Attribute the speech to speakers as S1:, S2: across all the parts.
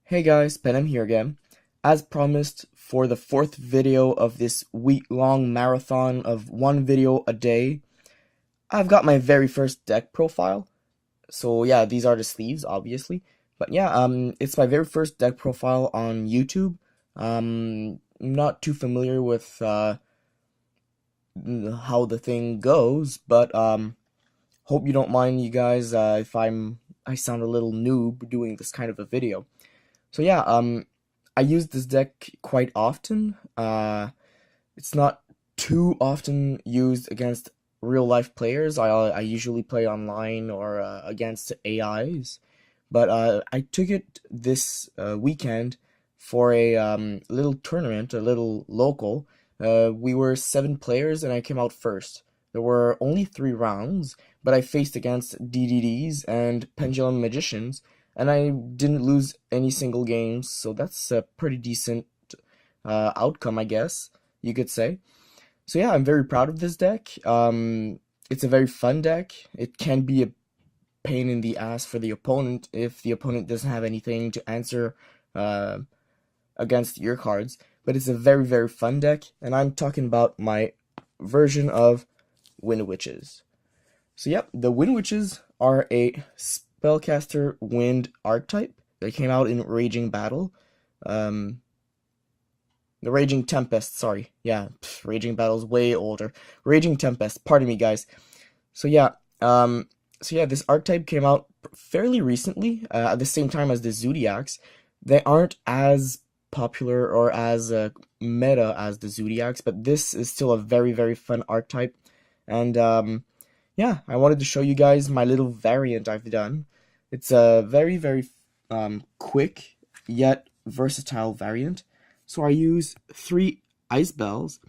S1: Hey guys, I'm here again. As promised, for the fourth video of this week-long marathon of one video a day, I've got my very first deck profile. So yeah, these are the sleeves, obviously. But yeah, it's my very first deck profile on YouTube. Not too familiar with how the thing goes, but hope you don't mind, you guys, if I sound a little noob doing this kind of a video. So yeah, I use this deck quite often. It's not too often used against real life players. I usually play online or against AIs. But I took it this weekend for a little tournament, a little local. We were 7 players and I came out first. There were only 3 rounds, but I faced against DDDs and Pendulum Magicians, and I didn't lose any single games, so that's a pretty decent outcome, I guess you could say. So yeah, I'm very proud of this deck. It's a very fun deck. It can be a pain in the ass for the opponent if the opponent doesn't have anything to answer uh, against your cards, but it's a very fun deck, and I'm talking about my version of Windwitches. So yep, the Windwitches are a spellcaster wind archetype. They came out in Raging Battle. The Raging Tempest, sorry. Yeah, Raging Battle's way older. Raging Tempest, pardon me guys. So yeah, this archetype came out fairly recently, at the same time as the Zodiacs. They aren't as popular or as meta as the Zodiacs, but this is still a very fun archetype. And yeah, I wanted to show you guys my little variant I've done. It's a very quick yet versatile variant. So I use 3 Ice Bells.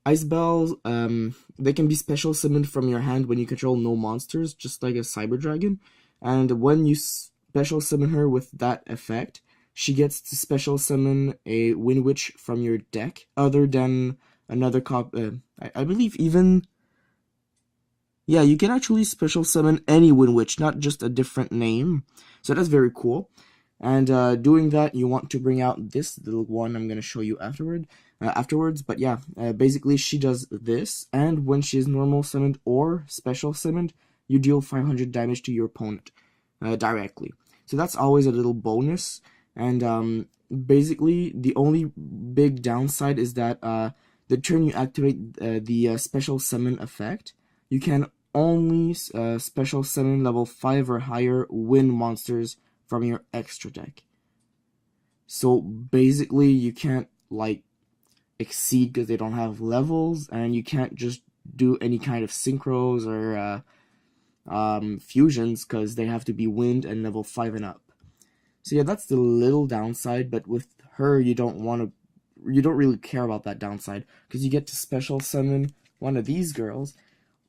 S1: Ice Bells, they can be special summoned from your hand when you control no monsters, just like a Cyber Dragon. And when you special summon her with that effect, she gets to special summon a Windwitch from your deck, other than another I believe even... Yeah, you can actually special summon any Windwitch, not just a different name. So that's very cool. And doing that, you want to bring out this little one I'm going to show you afterwards. But yeah, basically she does this, and when she is normal summoned or special summoned, you deal 500 damage to your opponent directly. So that's always a little bonus. And basically, the only big downside is that the turn you activate the special summon effect, you can only special summon level 5 or higher wind monsters from your extra deck. So basically, you can't like exceed because they don't have levels, and you can't just do any kind of synchros or fusions because they have to be wind and level 5 and up. So yeah, that's the little downside, but with her, you don't really care about that downside because you get to special summon one of these girls.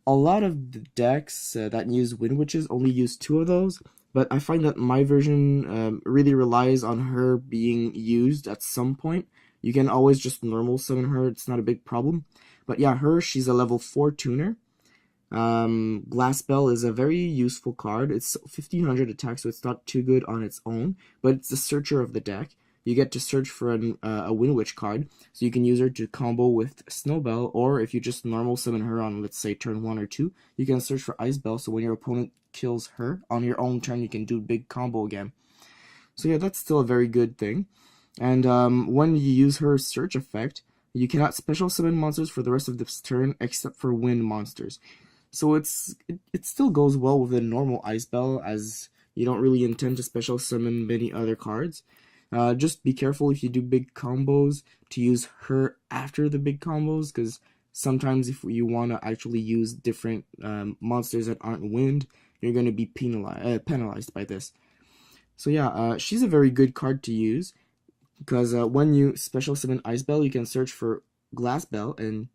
S1: A lot of the decks that use Windwitches only use 2 of those, but I find that my version really relies on her being used at some point. You can always just normal summon her, it's not a big problem. But yeah, she's a level 4 tuner. Glass Bell is a very useful card. It's 1500 attack, so it's not too good on its own, but it's the searcher of the deck. You get to search for a Windwitch card, so you can use her to combo with Snowbell, or if you just normal summon her on, let's say, turn 1 or 2, you can search for Ice Bell, so when your opponent kills her, on your own turn, you can do big combo again. So yeah, that's still a very good thing. And when you use her search effect, you cannot special summon monsters for the rest of this turn, except for wind monsters. So it still goes well with a normal Ice Bell, as you don't really intend to special summon many other cards. Just be careful if you do big combos to use her after the big combos, because sometimes if you want to actually use different monsters that aren't wind, you're going to be penalized by this. So yeah, she's a very good card to use, because when you special summon Ice Bell, you can search for Glass Bell and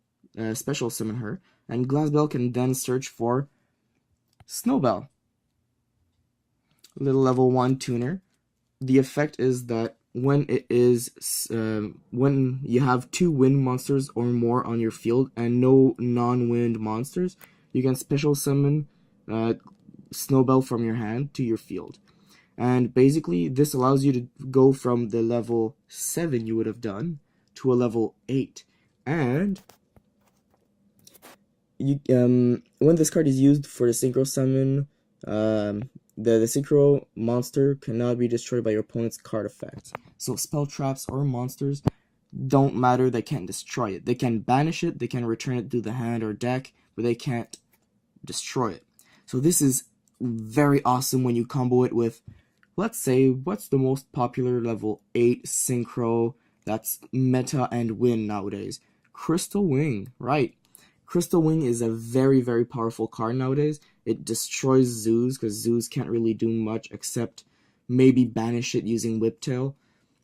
S1: special summon her, and Glass Bell can then search for Snowbell, little level 1 tuner. The effect is that when you have 2 wind monsters or more on your field and no non-wind monsters, you can special summon Snowbell from your hand to your field. And basically, this allows you to go from the level 7 you would have done to a level 8. And when this card is used for the synchro summon, the synchro monster cannot be destroyed by your opponent's card effects. So spell traps or monsters don't matter, they can't destroy it. They can banish it, they can return it to the hand or deck, but they can't destroy it. So this is very awesome when you combo it with, let's say, what's the most popular level 8 synchro that's meta and win nowadays? Crystal Wing, right. Crystal Wing is a very, very powerful card nowadays. It destroys zoos, because zoos can't really do much except maybe banish it using Whiptail.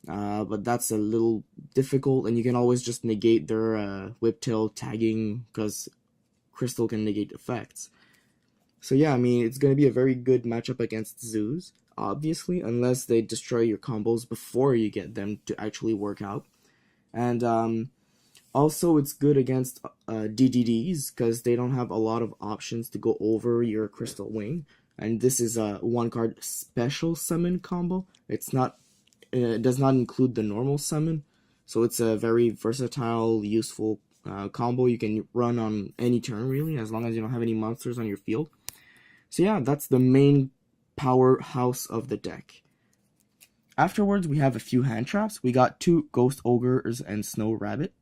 S1: But that's a little difficult, and you can always just negate their Whiptail tagging, because Crystal can negate effects. So yeah, I mean, it's going to be a very good matchup against zoos, obviously, unless they destroy your combos before you get them to actually work out. And also, it's good against DDDs, because they don't have a lot of options to go over your Crystal Wing. And this is a one-card special summon combo. It does not include the normal summon, so it's a very versatile, useful combo you can run on any turn, really, as long as you don't have any monsters on your field. So yeah, that's the main powerhouse of the deck. Afterwards, we have a few hand traps. We got 2 Ghost Ogres and Snow Rabbit.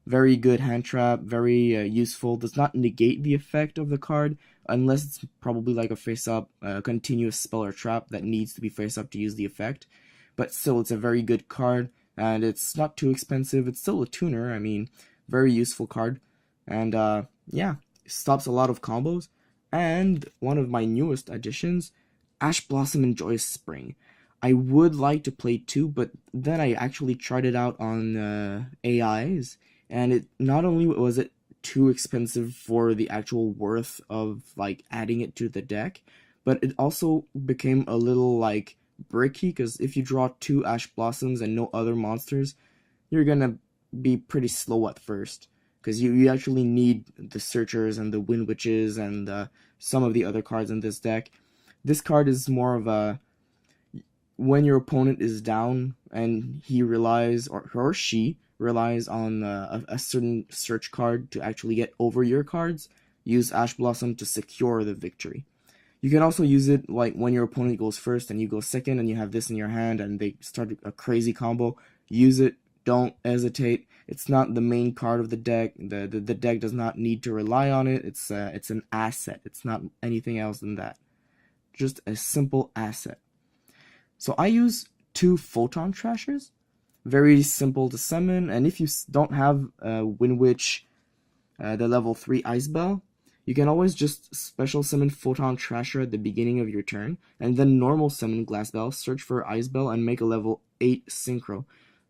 S1: Very good hand trap, very useful. Does not negate the effect of the card, unless it's probably like a face-up, continuous spell or trap that needs to be face-up to use the effect. But still, it's a very good card, and it's not too expensive. It's still a tuner, I mean, very useful card. And yeah, it stops a lot of combos. And one of my newest additions, Ash Blossom and Joyous Spring. I would like to play 2, but then I actually tried it out on AIs, and it not only was it too expensive for the actual worth of like adding it to the deck, but it also became a little like bricky, because if you draw 2 Ash Blossoms and no other monsters, you're gonna be pretty slow at first, because you actually need the Searchers and the Windwitches and some of the other cards in this deck. This card is more of a, when your opponent is down and he relies, or she relies on a certain search card to actually get over your cards, use Ash Blossom to secure the victory. You can also use it like when your opponent goes first and you go second and you have this in your hand and they start a crazy combo. Use it, don't hesitate. It's not the main card of the deck. The deck does not need to rely on it. It's an asset. It's not anything else than that. Just a simple asset. So I use 2 Photon Thrashers. Very simple to summon, and if you don't have Windwitch, the level 3 Ice Bell, you can always just special summon Photon Thrasher at the beginning of your turn, and then normal summon Glass Bell, search for Ice Bell, and make a level 8 synchro.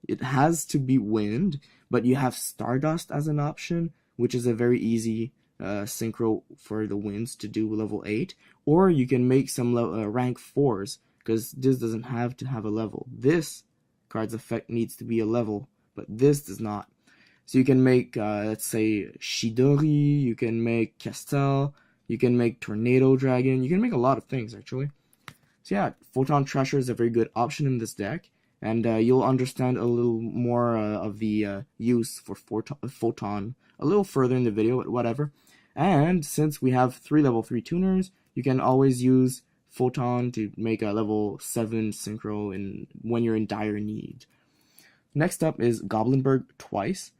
S1: It has to be wind, but you have Stardust as an option, which is a very easy synchro for the winds to do level 8, or you can make some rank 4s, because this doesn't have to have a level. This card's effect needs to be a level, but this does not. So you can make, let's say, Shidori, you can make Castel, you can make Tornado Dragon, you can make a lot of things, actually. So yeah, Photon Thrasher is a very good option in this deck, and you'll understand a little more of the use for Photon a little further in the video, whatever. And since we have 3 level 3 tuners, you can always use Photon to make a level 7 synchro when you're in dire need. Next up is Goblindberg twice.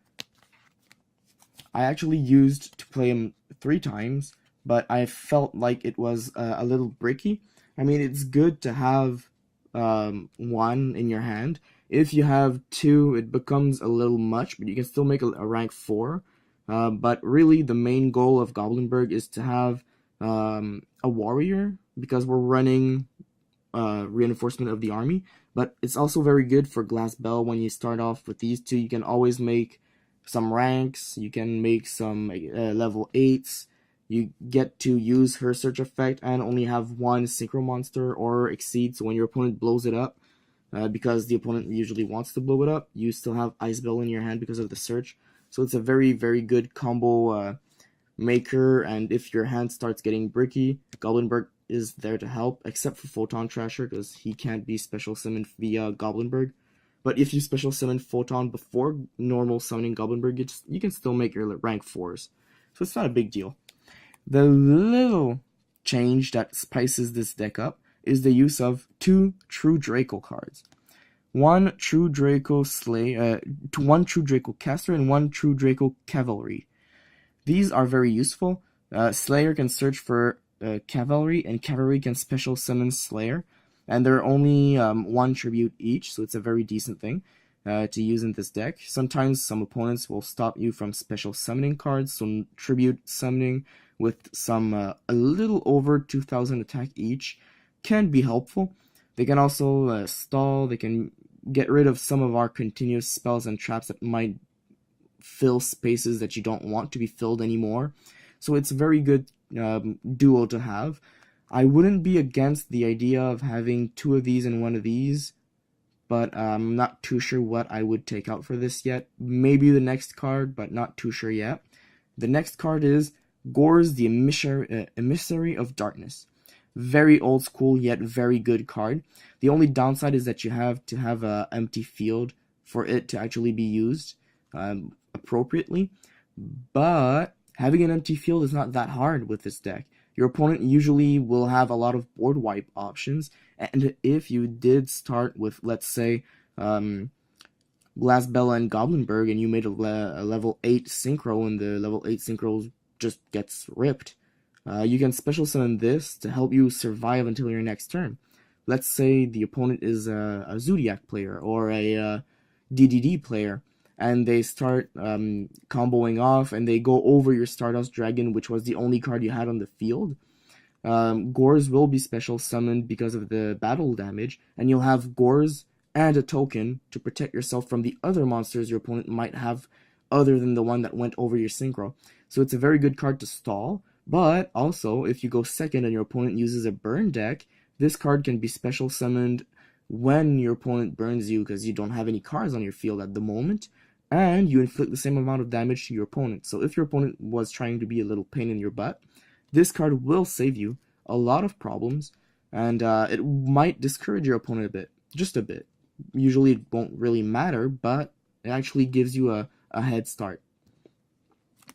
S1: I actually used to play him 3 times, but I felt like it was a little bricky. I mean, it's good to have 1 in your hand. If you have 2, it becomes a little much, but you can still make a rank 4. But really, the main goal of Goblindberg is to have a warrior, because we're running reinforcement of the army. But it's also very good for Glass Bell when you start off with these 2. You can always make some ranks, you can make some level 8s, you get to use her search effect and only have 1 synchro monster or exceed, so when your opponent blows it up, because the opponent usually wants to blow it up, you still have Ice Bell in your hand because of the search. So it's a very, very good combo maker, and if your hand starts getting bricky, Goblindberg is there to help, except for Photon Thrasher, because he can't be special summoned via Goblindberg. But if you special summon Photon before normal summoning Goblindberg, you can still make your rank 4s. So it's not a big deal. The little change that spices this deck up is the use of 2 True Draco cards. One True Draco one True Dracocaster and one True Dracocavalry. These are very useful. Slayer can search for Cavalry, and Cavalry can special summon Slayer. And they're only 1 tribute each, so it's a very decent thing to use in this deck. Sometimes some opponents will stop you from special summoning cards, so tribute summoning with some a little over 2,000 attack each can be helpful. They can also stall, they can get rid of some of our continuous spells and traps that might fill spaces that you don't want to be filled anymore. So it's a very good duo to have. I wouldn't be against the idea of having 2 of these and 1 of these, but I'm not too sure what I would take out for this yet. Maybe the next card, but not too sure yet. The next card is Gorz, the Emissary of Darkness. Very old school, yet very good card. The only downside is that you have to have an empty field for it to actually be used appropriately. But having an empty field is not that hard with this deck. Your opponent usually will have a lot of board wipe options, and if you did start with, let's say, Glassbella and Goblindberg, and you made a level 8 synchro, and the level 8 synchro just gets ripped, you can special summon this to help you survive until your next turn. Let's say the opponent is a Zodiac player or a DDD player, and they start comboing off, and they go over your Stardust Dragon, which was the only card you had on the field. Gorz will be special summoned because of the battle damage, and you'll have Gorz and a token to protect yourself from the other monsters your opponent might have other than the one that went over your synchro. So it's a very good card to stall, but also if you go second and your opponent uses a burn deck, this card can be special summoned when your opponent burns you because you don't have any cards on your field at the moment, and you inflict the same amount of damage to your opponent. So if your opponent was trying to be a little pain in your butt, this card will save you a lot of problems, and it might discourage your opponent a bit, just a bit. Usually it won't really matter, but it actually gives you a head start.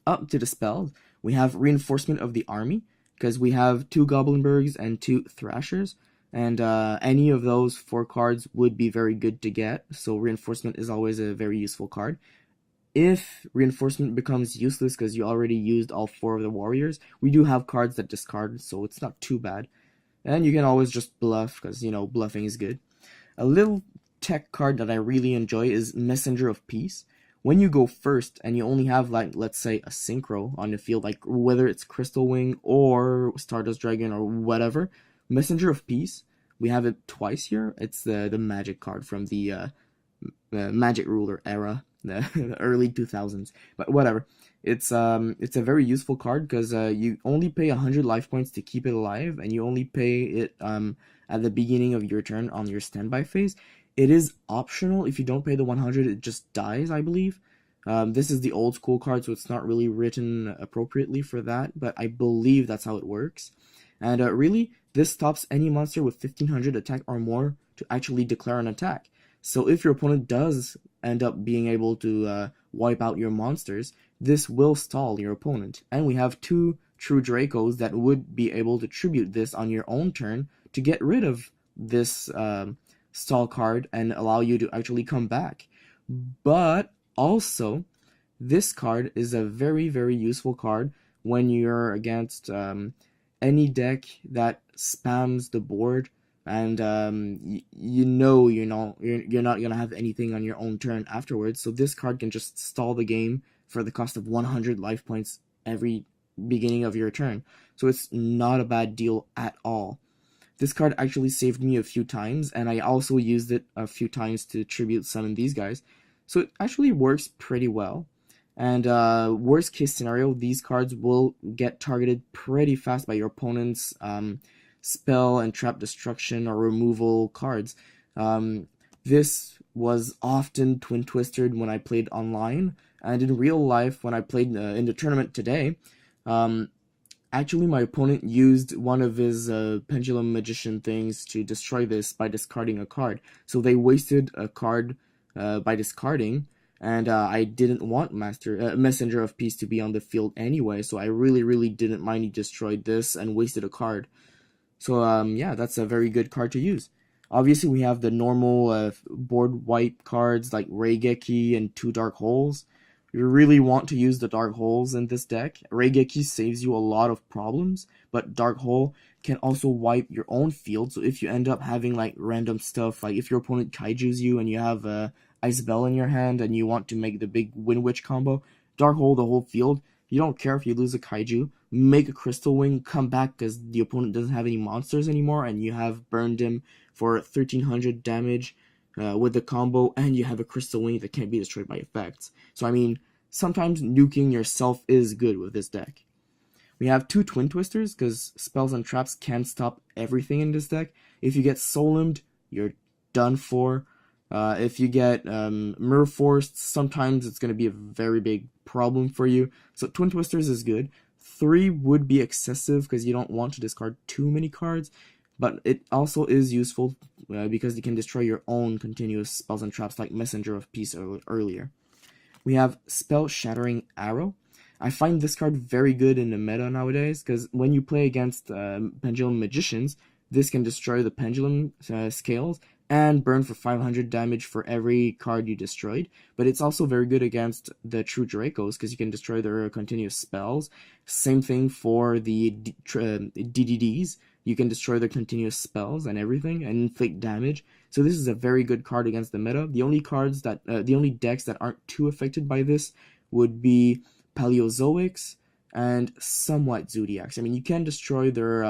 S1: Up to the spells, we have Reinforcement of the Army, because we have 2 Goblindbergs and 2 Thrashers, and any of those 4 cards would be very good to get, so Reinforcement is always a very useful card. If Reinforcement becomes useless because you already used all 4 of the warriors, we do have cards that discard, so it's not too bad. And you can always just bluff, because, you know, bluffing is good. A little tech card that I really enjoy is Messenger of Peace. When you go first and you only have, like, let's say a synchro on the field, like whether it's Crystal Wing or Stardust Dragon or whatever, Messenger of Peace, we have it twice here. It's the magic card from the Magic Ruler era, the early 2000s. But whatever, it's a very useful card because you only pay 100 life points to keep it alive, and you only pay it at the beginning of your turn on your standby phase. It is optional. If you don't pay the 100, it just dies, I believe. This is the old school card, so it's not really written appropriately for that, but I believe that's how it works. And really, this stops any monster with 1500 attack or more to actually declare an attack. So if your opponent does end up being able to wipe out your monsters, this will stall your opponent. And we have 2 True Dracos that would be able to tribute this on your own turn to get rid of this stall card and allow you to actually come back. But also, this card is a very, very useful card when you're against any deck that spams the board, and you're not gonna have anything on your own turn afterwards. So this card can just stall the game for the cost of 100 life points every beginning of your turn. So it's not a bad deal at all. This card actually saved me a few times, and I also used it a few times to tribute summon these guys. So it actually works pretty well. And worst case scenario, these cards will get targeted pretty fast by your opponent's spell and trap destruction or removal cards. This was often twin twisted when I played online, and in real life when I played in the tournament today, Actually, my opponent used one of his Pendulum Magician things to destroy this by discarding a card. So they wasted a card by discarding, and I didn't want Messenger of Peace to be on the field anyway, so I really didn't mind he destroyed this and wasted a card. So yeah, that's a very good card to use. Obviously, we have the normal board wipe cards like Raigeki and 2 Dark Holes. You really want to use the Dark Holes in this deck. Raigeki saves you a lot of problems, but Dark Hole can also wipe your own field. So if you end up having like random stuff, like if your opponent kaijus you and you have a Ice Bell in your hand and you want to make the big Windwitch combo, Dark Hole the whole field. You don't care if you lose a kaiju. Make a Crystal Wing, come back because the opponent doesn't have any monsters anymore, and you have burned him for 1300 damage with the combo, and you have a Crystal Wing that can't be destroyed by effects. So I mean, sometimes nuking yourself is good with this deck. We have 2 Twin Twisters because spells and traps can stop everything in this deck. If you get Soul Limbed, you're done for. If you get Mirror Forced, sometimes it's going to be a very big problem for you. So Twin Twisters is good. 3 would be excessive because you don't want to discard too many cards, but it also is useful because you can destroy your own continuous spells and traps like Messenger of Peace earlier. We have Spell Shattering Arrow. I find this card very good in the meta nowadays because when you play against Pendulum Magicians, this can destroy the Pendulum scales and burn for 500 damage for every card you destroyed. But it's also very good against the True Dracos because you can destroy their continuous spells. Same thing for the DDDs. You can destroy their continuous spells and everything and inflict damage. So this is a very good card against the meta. The only decks that aren't too affected by this would be Paleozoics and somewhat Zodiacs. I mean, you can destroy their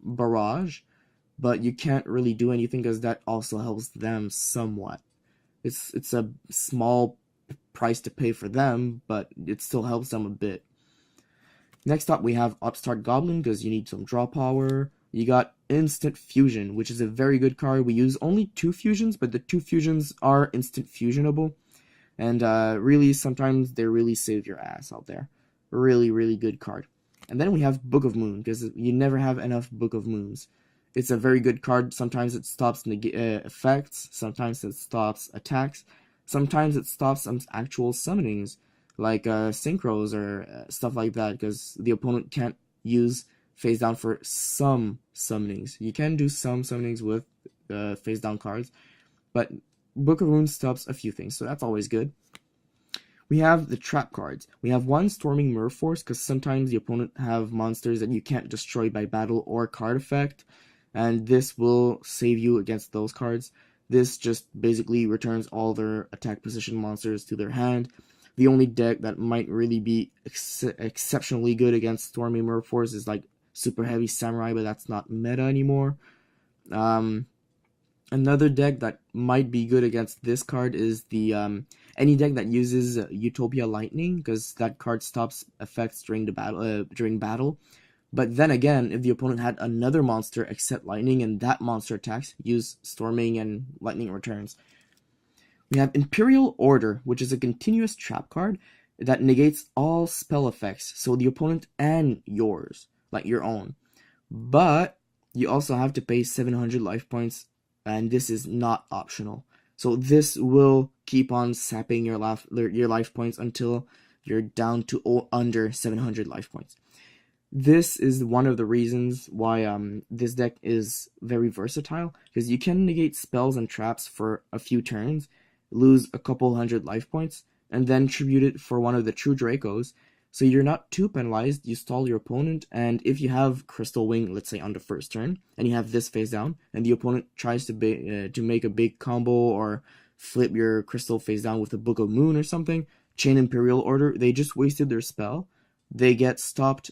S1: barrage, but you can't really do anything because that also helps them somewhat. It's a small price to pay for them, but it still helps them a bit. Next up, we have Upstart Goblin because you need some draw power. You got Instant Fusion, which is a very good card. We use only 2 fusions, but the 2 fusions are instant fusionable. And really, sometimes they really save your ass out there. Really good card. And then we have Book of Moon, because you never have enough Book of Moons. It's a very good card. Sometimes it stops effects. Sometimes it stops attacks. Sometimes it stops some actual summonings, like synchros or stuff like that, because the opponent can't use face down for some summonings. You can do some summonings with face down cards, but Book of Moon stops a few things, so that's always good. We have the trap cards. We have 1 Storming Mirror Force, because sometimes the opponent have monsters that you can't destroy by battle or card effect, and this will save you against those cards. This just basically returns all their attack position monsters to their hand. The only deck that might really be exceptionally good against Storming Mirror Force is like Super Heavy Samurai, but that's not meta anymore. Another deck that might be good against this card is the any deck that uses Utopia Lightning, because that card stops effects during battle. But then again, if the opponent had another monster except Lightning and that monster attacks, use Storming and Lightning returns. We have Imperial Order, which is a continuous trap card that negates all spell effects, so the opponent and yours, like your own. But you also have to pay 700 life points, and this is not optional. So this will keep on sapping your life points until you're down to under 700 life points. This is one of the reasons why this deck is very versatile, because you can negate spells and traps for a few turns, lose a couple hundred life points, and then tribute it for one of the True Dracos, so you're not too penalized. You stall your opponent, and if you have Crystal Wing, let's say on the first turn, and you have this face down, and the opponent tries to make a big combo or flip your Crystal face down with a Book of Moon or something, Chain Imperial Order, they just wasted their spell. They get stopped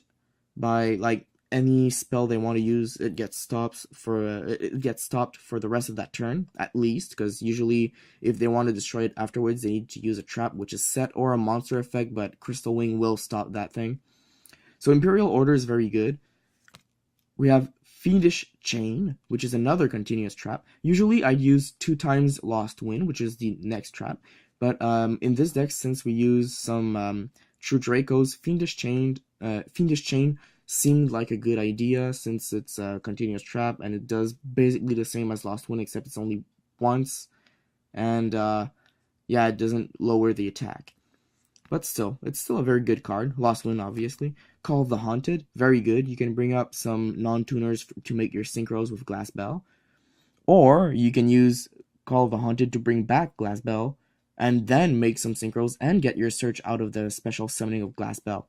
S1: by like any spell they want to use. It gets stopped for the rest of that turn at least, because usually if they want to destroy it afterwards, they need to use a trap which is set or a monster effect, but Crystal Wing will stop that thing. So Imperial Order is very good. We have Fiendish Chain, which is another continuous trap. Usually I'd use 2 times Lost Wind, which is the next trap, but in this deck, since we use some True Dracos, Fiendish Chain seemed like a good idea since it's a continuous trap and it does basically the same as Lost Wind except it's only once, and yeah, it doesn't lower the attack. But still, it's still a very good card. Lost Wind, obviously. Call of the Haunted, very good. You can bring up some non-tuners to make your synchros with Glass Bell. Or you can use Call of the Haunted to bring back Glass Bell, and then make some synchros and get your search out of the special summoning of Glass Bell.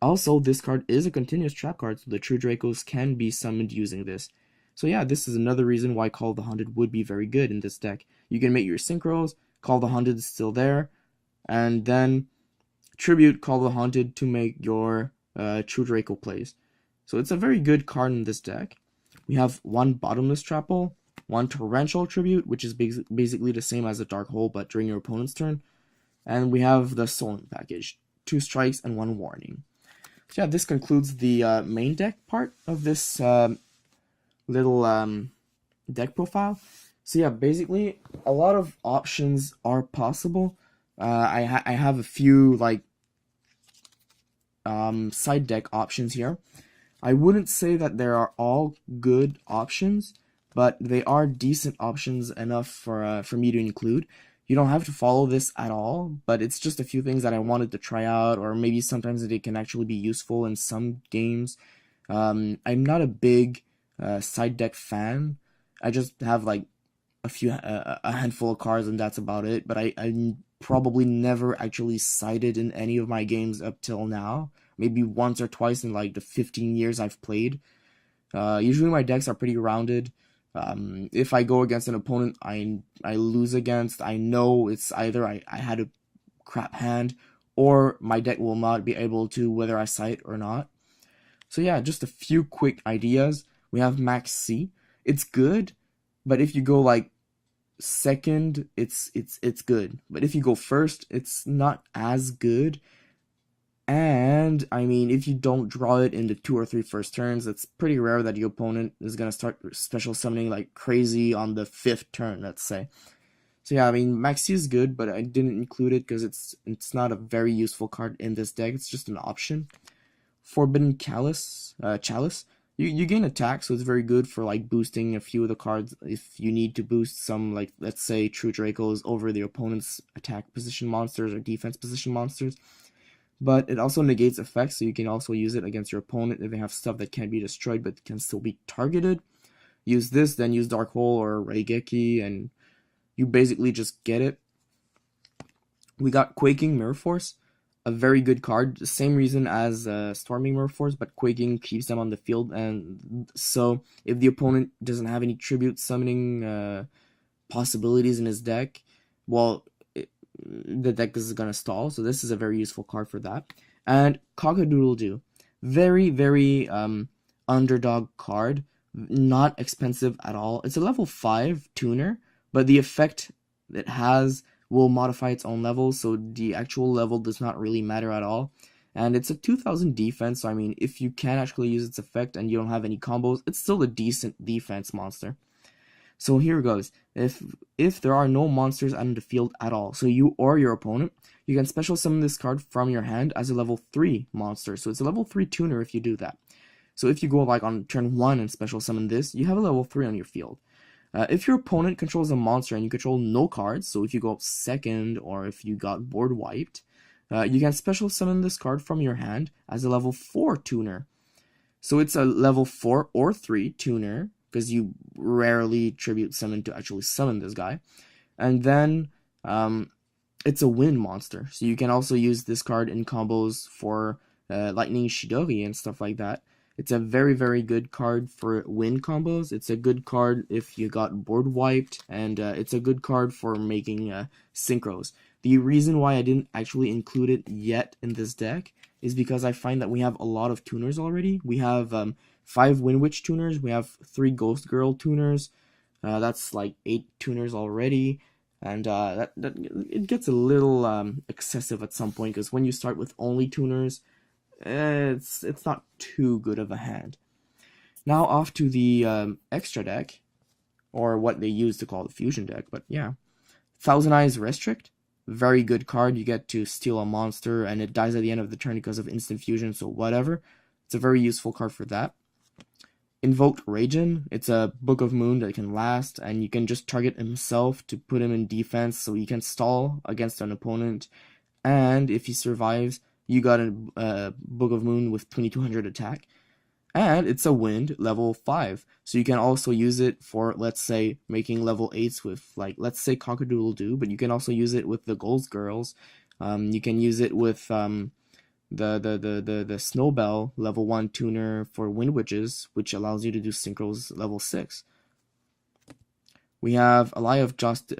S1: Also, this card is a continuous trap card, so the True Dracos can be summoned using this. So yeah, this is another reason why Call of the Haunted would be very good in this deck. You can make your synchros, Call of the Haunted is still there, and then Tribute Call of the Haunted to make your True Draco plays. So it's a very good card in this deck. We have one Bottomless Trapple, one Torrential Tribute, which is basically the same as a Dark Hole, but during your opponent's turn. And we have the Solen package, 2 strikes and 1 warning. So yeah, this concludes the main deck part of this little deck profile. So yeah, basically, a lot of options are possible. I have a few, like, side deck options here. I wouldn't say that there are all good options, but they are decent options enough for me to include. You don't have to follow this at all, but it's just a few things that I wanted to try out, or maybe sometimes they can actually be useful in some games. I'm not a big side deck fan. I just have like a handful of cards and that's about it, but I probably never actually sided in any of my games up till now. Maybe once or twice in like the 15 years I've played. Usually my decks are pretty rounded. If I go against an opponent I lose against, I know it's either I had a crap hand or my deck will not be able to, whether I side or not. So yeah, just a few quick ideas. We have Max C. It's good, but if you go like second, it's good. But if you go first, it's not as good. And I mean, if you don't draw it in the 2 or 3 first turns, it's pretty rare that your opponent is gonna start special summoning like crazy on the 5th turn, let's say. So yeah, I mean, Maxi is good, but I didn't include it because it's not a very useful card in this deck. It's just an option. Forbidden Chalice, you gain attack, so it's very good for like boosting a few of the cards if you need to boost some, like let's say True Dracos over the opponent's attack position monsters or defense position monsters. But it also negates effects, so you can also use it against your opponent if they have stuff that can't be destroyed but can still be targeted. Use this, then use Dark Hole or Raigeki, and you basically just get it. We got Quaking Mirror Force, a very good card. The same reason as Storming Mirror Force, but Quaking keeps them on the field, and so if the opponent doesn't have any tribute summoning possibilities in his deck, well, the deck is gonna stall, so this is a very useful card for that. And Cock-a-Doodle-Doo, very underdog card, not expensive at all. It's a level 5 tuner, but the effect it has will modify its own level, so the actual level does not really matter at all. And it's a 2000 defense, so I mean, if you can actually use its effect and you don't have any combos, it's still a decent defense monster. So here goes. If there are no monsters on the field at all, so you or your opponent, you can special summon this card from your hand as a level 3 monster. So it's a level 3 tuner if you do that. So if you go like on turn 1 and special summon this, you have a level 3 on your field. If your opponent controls a monster and you control no cards, so if you go up second or if you got board wiped, you can special summon this card from your hand as a level 4 tuner. So it's a level 4 or 3 tuner, because you rarely tribute summon to actually summon this guy. And then it's a wind monster, so you can also use this card in combos for Lightning Shidori and stuff like that. It's a very good card for wind combos. It's a good card if you got board wiped, and it's a good card for making synchros. The reason why I didn't actually include it yet in this deck is because I find that we have a lot of tuners already. We have 5 Windwitch tuners, we have 3 Ghost Girl tuners, that's like 8 tuners already, and that it gets a little excessive at some point, because when you start with only tuners, it's not too good of a hand. Now off to the extra deck, or what they used to call the fusion deck, but yeah. Thousand Eyes Restrict, very good card. You get to steal a monster and it dies at the end of the turn because of instant fusion, so whatever. It's a very useful card for that. Invoked Raijin. It's a Book of Moon that can last, and you can just target himself to put him in defense so he can stall against an opponent. And if he survives, you got a Book of Moon with 2200 attack. And it's a wind level 5, so you can also use it for, let's say, making level 8s with, like, let's say Cock-a-doodle-doo, but you can also use it with the Gold Girls. You can use it with the Snowbell level 1 tuner for Wind Witches, which allows you to do synchros level 6. We have Ally of Justice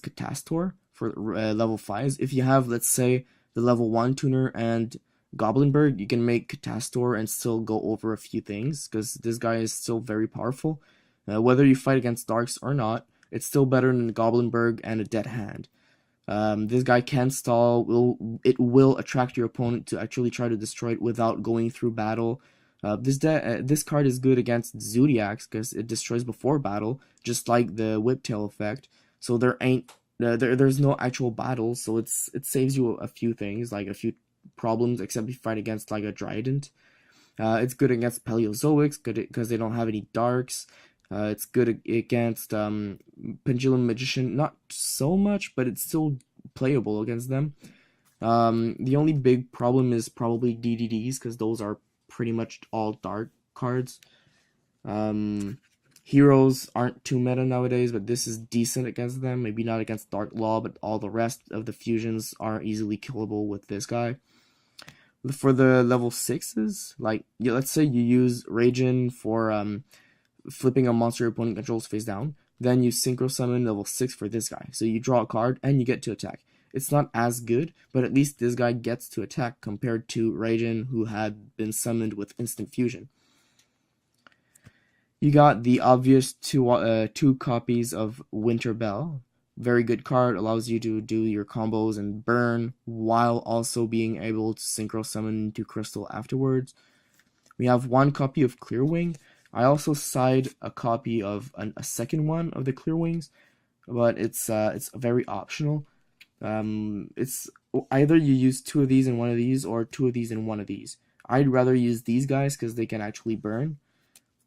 S1: Catastor for level 5s. If you have, let's say, the level 1 tuner and Goblindberg, you can make Catastor and still go over a few things, because this guy is still very powerful. Whether you fight against Darks or not, it's still better than Goblindberg and a Dead Hand. This guy can stall. It will attract your opponent to actually try to destroy it without going through battle. This card is good against Zodiacs because it destroys before battle, just like the Whiptail effect. So there's no actual battle, so it saves you a few things, like a few problems, except if you fight against like a Dreiath. It's good against Paleozoics, good because they don't have any Darks. It's good against Pendulum Magician, not so much, but it's still playable against them. The only big problem is probably DDDs, because those are pretty much all dark cards. Heroes aren't too meta nowadays, but this is decent against them. Maybe not against Dark Law, but all the rest of the fusions are easily killable with this guy. For the level 6s, like, let's say you use Raijin for flipping a monster your opponent controls face down, then you synchro summon level 6 for this guy. So you draw a card and you get to attack. It's not as good, but at least this guy gets to attack compared to Raijin, who had been summoned with instant fusion. You got the obvious two copies of Winter Bell. Very good card, allows you to do your combos and burn while also being able to synchro summon to crystal afterwards. We have one copy of Clearwing. I also side a copy of a second one of the Clearwings, but it's very optional. It's either you use 2 of these and 1 of these, or 2 of these and 1 of these. I'd rather use these guys because they can actually burn.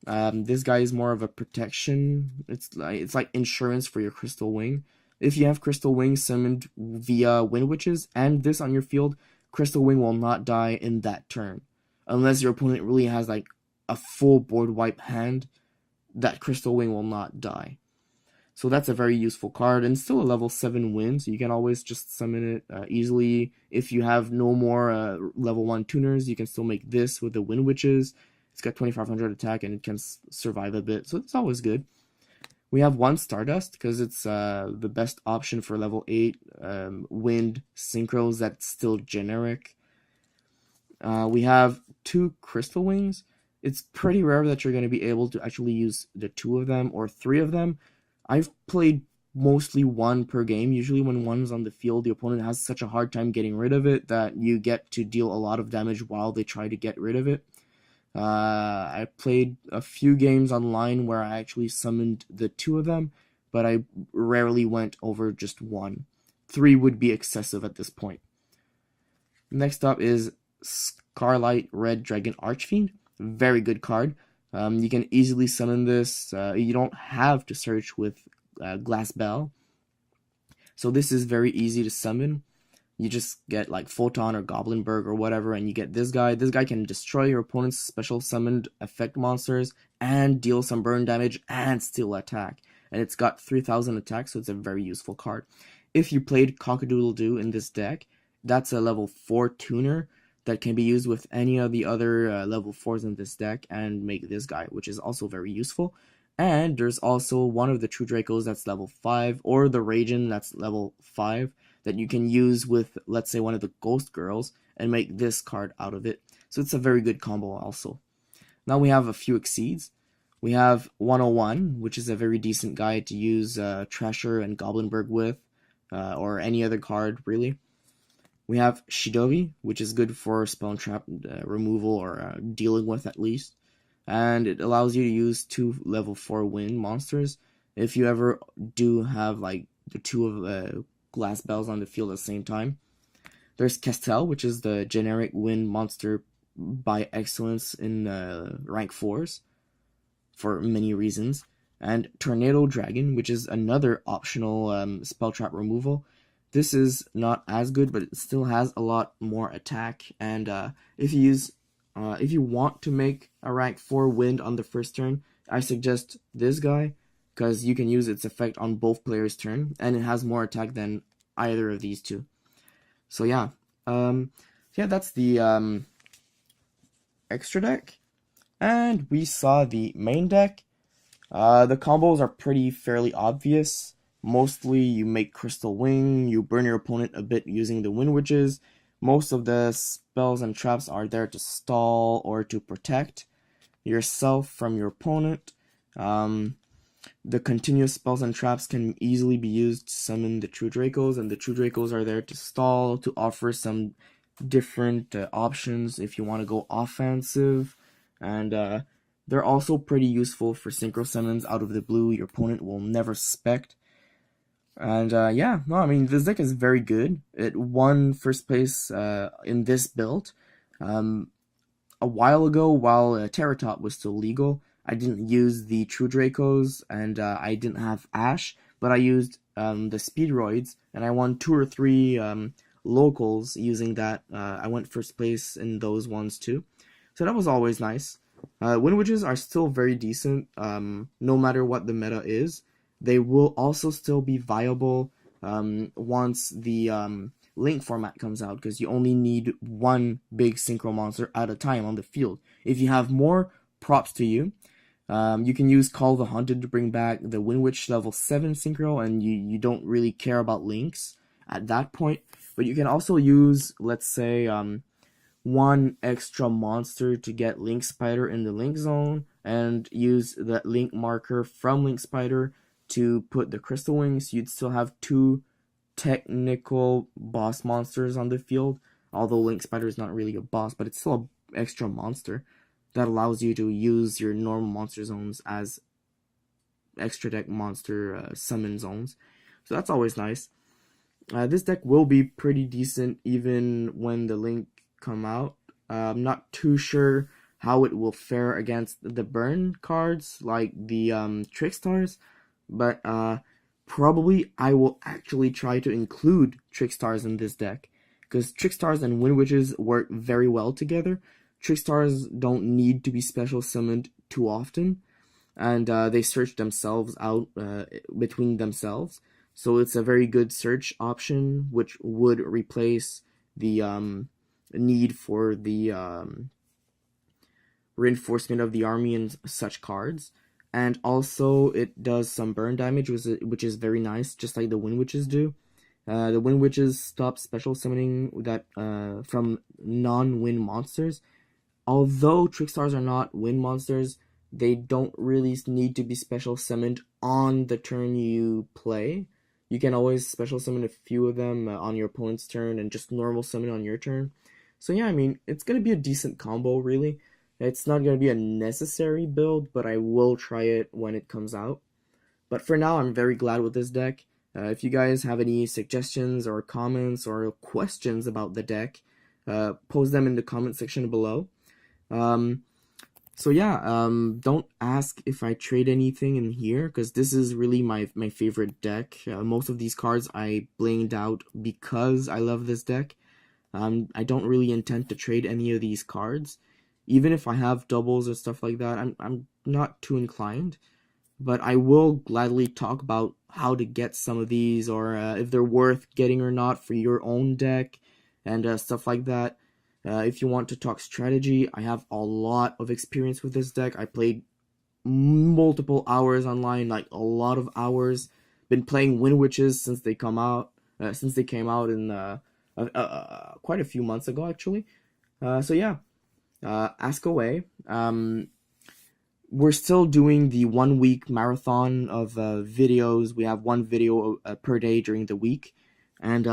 S1: This guy is more of a protection. It's like insurance for your Crystal Wing. If you have Crystal Wing summoned via Wind Witches and this on your field, Crystal Wing will not die in that turn, unless your opponent really has like a full board wipe hand. That Crystal Wing will not die. So that's a very useful card, and still a level 7 win, so you can always just summon it easily. If you have no more level 1 tuners, you can still make this with the Wind Witches. It's got 2500 attack and it can survive a bit, so it's always good. We have 1 Stardust because it's the best option for level 8 wind synchros that's still generic. We have 2 Crystal Wings. It's pretty rare that you're going to be able to actually use the 2 of them or 3 of them. I've played mostly 1 per game. Usually when 1's on the field, the opponent has such a hard time getting rid of it that you get to deal a lot of damage while they try to get rid of it. I played a few games online where I actually summoned the 2 of them, but I rarely went over just 1. 3 would be excessive at this point. Next up is Scarlight Red Dragon Archfiend. Very good card. You can easily summon this. You don't have to search with Glass Bell. So this is very easy to summon. You just get like Photon or Goblindberg or whatever, and you get this guy. This guy can destroy your opponent's special summoned effect monsters and deal some burn damage and still attack. And it's got 3000 attack, so it's a very useful card. If you played Cock-a-doodle-doo in this deck, that's a level 4 tuner that can be used with any of the other level 4s in this deck and make this guy, which is also very useful. And there's also one of the True Dracos that's level 5, or the Raijin that's level 5, that you can use with, let's say, one of the Ghost Girls and make this card out of it. So it's a very good combo also. Now we have a few Exceeds. We have 101, which is a very decent guy to use Thrasher and Goblindberg with, or any other card, really. We have Shidori, which is good for spell and trap removal, or dealing with at least. And it allows you to use 2 level 4 wind monsters. If you ever do have like the 2 of Glass Bells on the field at the same time. There's Castel, which is the generic wind monster by excellence in rank 4s for many reasons. And Tornado Dragon, which is another optional spell trap removal. This is not as good, but it still has a lot more attack. And if you want to make a rank 4 wind on the first turn, I suggest this guy, because you can use its effect on both players' turn, and it has more attack than either of these two. So yeah, that's the extra deck, and we saw the main deck. The combos are fairly obvious. Mostly you make Crystal Wing, you burn your opponent a bit using the Windwitches. Most of the spells and traps are there to stall or to protect yourself from your opponent. The continuous spells and traps can easily be used to summon the True Dracos, and the True Dracos are there to stall, to offer some different options if you want to go offensive. And they're also pretty useful for synchro summons out of the blue your opponent will never suspect. And this deck is very good. It won first place in this build. A while ago, while Terratop was still legal, I didn't use the True Dracos, and I didn't have Ash, but I used the Speedroids, and I won 2 or 3 locals using that. I went first place in those ones too. So that was always nice. Windwitches are still very decent, no matter what the meta is. They will also still be viable once the Link format comes out, because you only need one big synchro monster at a time on the field. If you have more, props to you. You can use Call the Hunted to bring back the Windwitch level 7 synchro, and you don't really care about links at that point. But you can also use, let's say, one extra monster to get Link Spider in the Link zone, and use that Link marker from Link Spider to put the Crystal Wings. You'd still have 2 technical boss monsters on the field, although Link Spider is not really a boss, but it's still an extra monster that allows you to use your normal monster zones as extra deck monster summon zones. So that's always nice. This deck will be pretty decent even when the Link come out. I'm not too sure how it will fare against the burn cards like the Trickstars, but probably I will actually try to include Trickstars in this deck, because Trickstars and Windwitches work very well together. Trickstars don't need to be special summoned too often, and they search themselves out between themselves, so it's a very good search option, which would replace the need for the reinforcement of the army and such cards. And also it does some burn damage, which is very nice, just like the Windwitches do. The Windwitches stop special summoning that from non-wind monsters. Although Trickstars are not wind monsters, they don't really need to be special summoned on the turn you play. You can always special summon a few of them on your opponent's turn, and just normal summon on your turn. So yeah, it's going to be a decent combo, really. It's not going to be a necessary build, but I will try it when it comes out. But for now, I'm very glad with this deck. If you guys have any suggestions or comments or questions about the deck, post them in the comment section below. Don't ask if I trade anything in here, because this is really my favorite deck. Most of these cards I blinged out because I love this deck. I don't really intend to trade any of these cards. Even if I have doubles or stuff like that, I'm not too inclined. But I will gladly talk about how to get some of these, or if they're worth getting or not for your own deck, and stuff like that. If you want to talk strategy, I have a lot of experience with this deck. I played multiple hours online, like a lot of hours. Been playing Windwitches since they came out in quite a few months ago, actually. Ask away. We're still doing the 1 week marathon of videos. We have 1 video per day during the week, and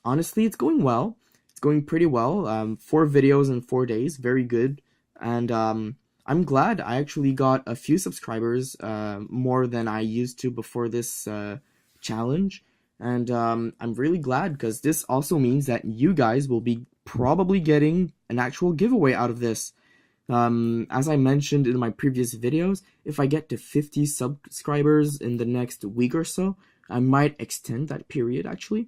S1: honestly, it's going well. It's going pretty well. 4 videos in 4 days, very good. And I'm glad I actually got a few subscribers, more than I used to before this challenge. And I'm really glad, because this also means that you guys will be probably getting an actual giveaway out of this. As I mentioned in my previous videos, if I get to 50 subscribers in the next week or so, I might extend that period actually.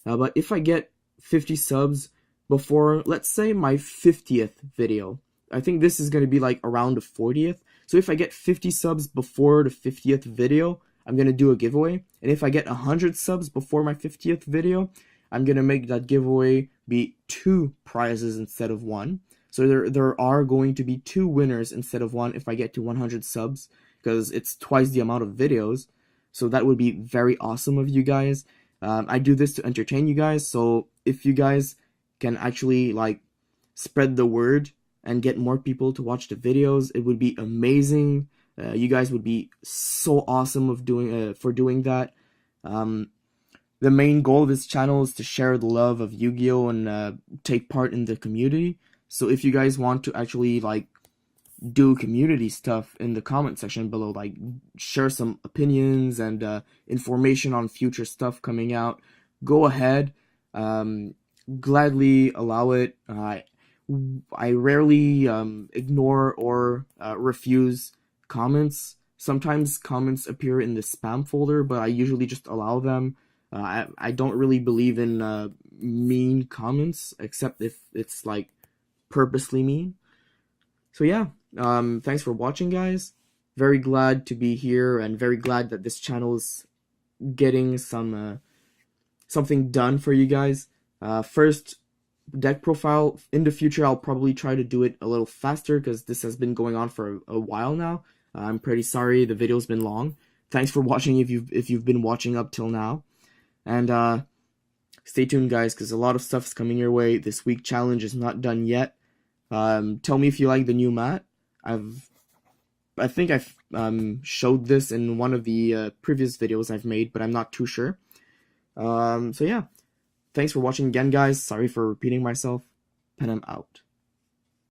S1: But if I get 50 subs before, let's say, my 50th video, I think this is going to be like around the 40th. So if I get 50 subs before the 50th video, I'm going to do a giveaway. And if I get 100 subs before my 50th video, I'm going to make that giveaway be 2 prizes instead of 1. So there are going to be 2 winners instead of 1 if I get to 100 subs, because it's twice the amount of videos. So that would be very awesome of you guys. I do this to entertain you guys, so if you guys can actually like spread the word and get more people to watch the videos, it would be amazing. You guys would be so awesome of for doing that. The main goal of this channel is to share the love of Yu-Gi-Oh! And take part in the community. So if you guys want to actually like do community stuff in the comment section below, like share some opinions and information on future stuff coming out, go ahead. Gladly allow it. I rarely ignore or refuse comments. Sometimes comments appear in the spam folder, but I usually just allow them. I don't really believe in mean comments, except if it's like purposely mean. So yeah, thanks for watching, guys. Very glad to be here, and very glad that this channel is getting some something done for you guys. First deck profile. In the future, I'll probably try to do it a little faster because this has been going on for a while now. I'm pretty sorry the video's been long. Thanks for watching if you've been watching up till now, and stay tuned, guys, because a lot of stuff is coming your way. This week challenge is not done yet. Tell me if you like the new mat. I think I've showed this in one of the previous videos I've made, but I'm not too sure. So yeah, thanks for watching again, guys. Sorry for repeating myself, and I'm out.